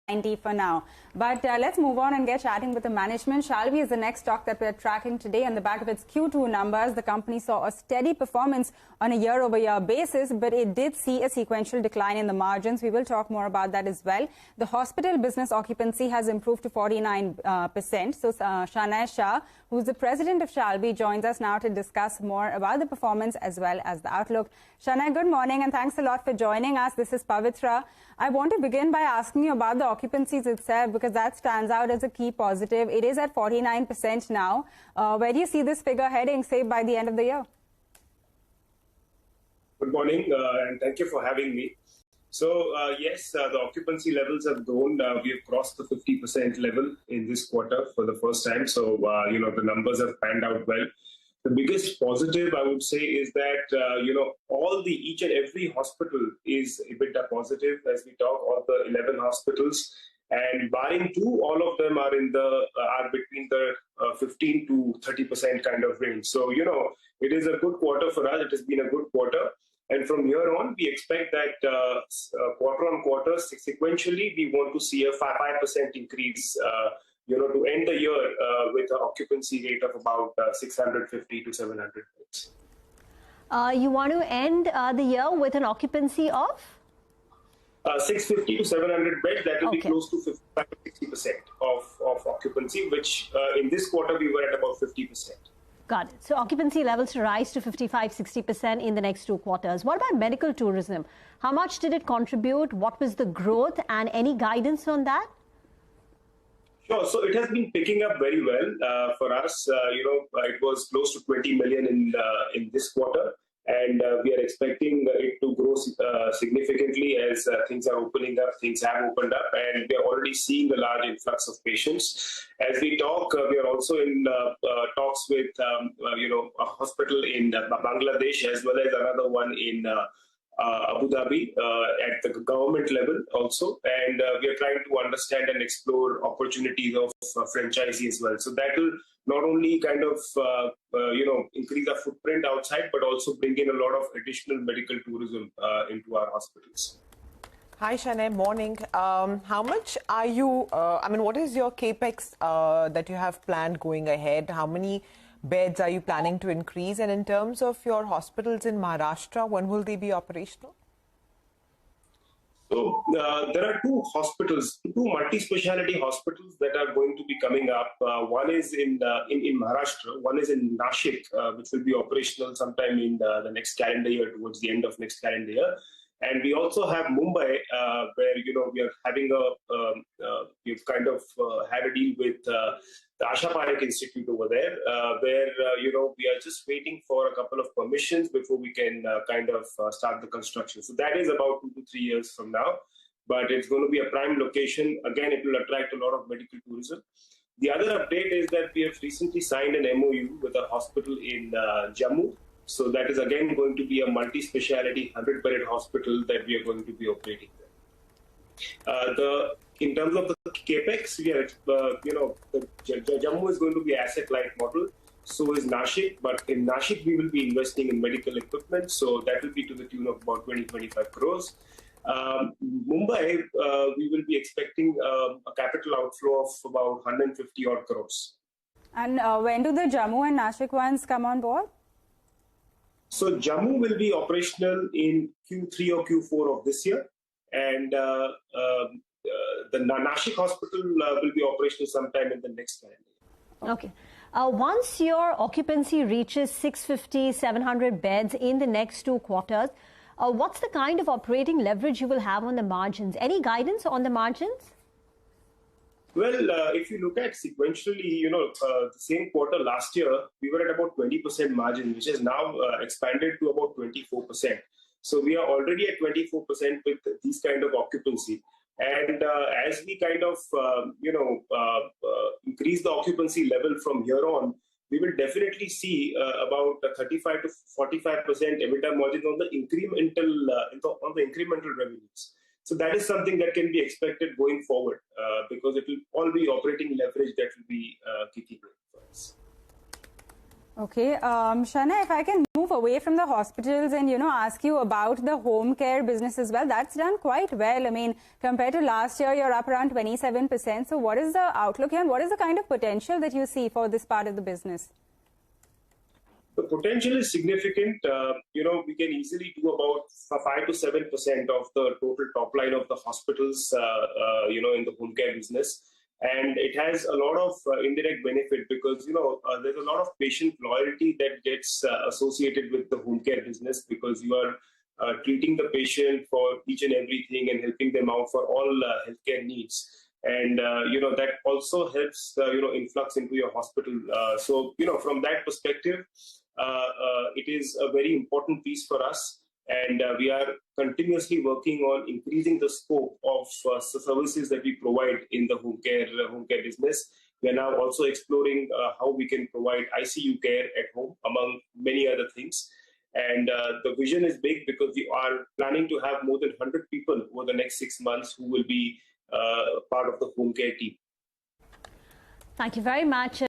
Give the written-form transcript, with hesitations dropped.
90 for now. But let's move on and get chatting with the management. Shalby is the next stock that we're tracking today. On the back of its Q2 numbers, the company saw a steady performance on a year-over-year basis, but it did see a sequential decline in the margins. We will talk more about that as well. The hospital business occupancy has improved to 49%. So Shanay Shah, who's the president of Shalby, joins us now to discuss more about the performance as well as the outlook. Shanay, good morning and thanks a lot for joining us. This is Pavitra. I want to begin by asking you about the occupancies itself, because that stands out as a key positive. It is at 49% now. Where do you see this figure heading, say, by the end of the year? Good morning, and thank you for having me. So, yes, the occupancy levels have grown. We have crossed the 50% level in this quarter for the first time. So, the numbers have panned out well. The biggest positive, I would say, is that, each and every hospital is EBITDA positive as we talk, all the 11 hospitals. And barring two, all of them are between the 15 to 30% kind of range. So, it is a good quarter for us. It has been a good quarter. And from here on, we expect that quarter on quarter, sequentially, we want to see a 5% increase, to end the year with an occupancy rate of about 650 to 700 beds. You want to end the year with an occupancy of? 650 to 700 beds, that will be close to 55 to 60% of occupancy, which in this quarter we were at about 50%. Got it. So occupancy levels to rise to 55-60% in the next 2 quarters. What about medical tourism? How much did it contribute? What was the growth and any guidance on that? Sure. So it has been picking up very well for us. It was close to 20 million in this quarter. And we are expecting it to grow significantly as things are opening up, things have opened up, and we are already seeing a large influx of patients. As we talk, we are also in talks with, a hospital in Bangladesh as well as another one in Abu Dhabi at the government level also. And we are trying to understand and explore opportunities of franchisee as well. So that will not only kind of, increase our footprint outside, but also bring in a lot of additional medical tourism into our hospitals. Hi, Shanay. Morning. How much are you, what is your Capex that you have planned going ahead? How many beds are you planning to increase? And in terms of your hospitals in Maharashtra, when will they be operational? So there are two multi-speciality hospitals that are going to be coming up. One is in Maharashtra, one is in Nashik, which will be operational sometime in the next calendar year, towards the end of next calendar year. And we also have Mumbai, where we are having we've kind of had a deal with the Asha Parekh Institute over there, where we are just waiting for a couple of permissions before we can start the construction. So that is about 2 to 3 years from now, but it's going to be a prime location. Again, it will attract a lot of medical tourism. The other update is that we have recently signed an MOU with a hospital in Jammu. So that is again going to be a multi-speciality 100-bedded hospital that we are going to be operating there. In terms of the Capex, we are, Jammu is going to be asset-light model. So is Nashik, but in Nashik we will be investing in medical equipment. So that will be to the tune of about 20-25 crores. Mumbai, we will be expecting a capital outflow of about 150 odd crores. And when do the Jammu and Nashik ones come on board? So Jammu will be operational in Q3 or Q4 of this year, and the Nashik hospital will be operational sometime in the next calendar year. Okay. Once your occupancy reaches 650, 700 beds in the next 2 quarters, what's the kind of operating leverage you will have on the margins? Any guidance on the margins? Well, if you look at sequentially, the same quarter last year, we were at about 20% margin, which has now expanded to about 24%. So we are already at 24% with these kind of occupancy. And as we kind of, increase the occupancy level from here on, we will definitely see about 35 to 45% EBITDA margin on the incremental revenues. So that is something that can be expected going forward because it will all be operating leverage that will be kicking in for us. Okay, Shanay, if I can move away from the hospitals and, ask you about the home care business as well, that's done quite well. I mean, compared to last year, you're up around 27%. So what is the outlook here and what is the kind of potential that you see for this part of the business? The potential is significant. We can easily do about 5 to 7% of the total top line of the hospitals, in the home care business. And it has a lot of indirect benefit because, there's a lot of patient loyalty that gets associated with the home care business because you are treating the patient for each and everything and helping them out for all healthcare needs. And, that also helps, influx into your hospital. So, from that perspective, it is a very important piece for us. And we are continuously working on increasing the scope of services that we provide in the home care business. We are now also exploring how we can provide ICU care at home, among many other things. And the vision is big because we are planning to have more than 100 people over the next 6 months who will be part of the home care team. Thank you very much.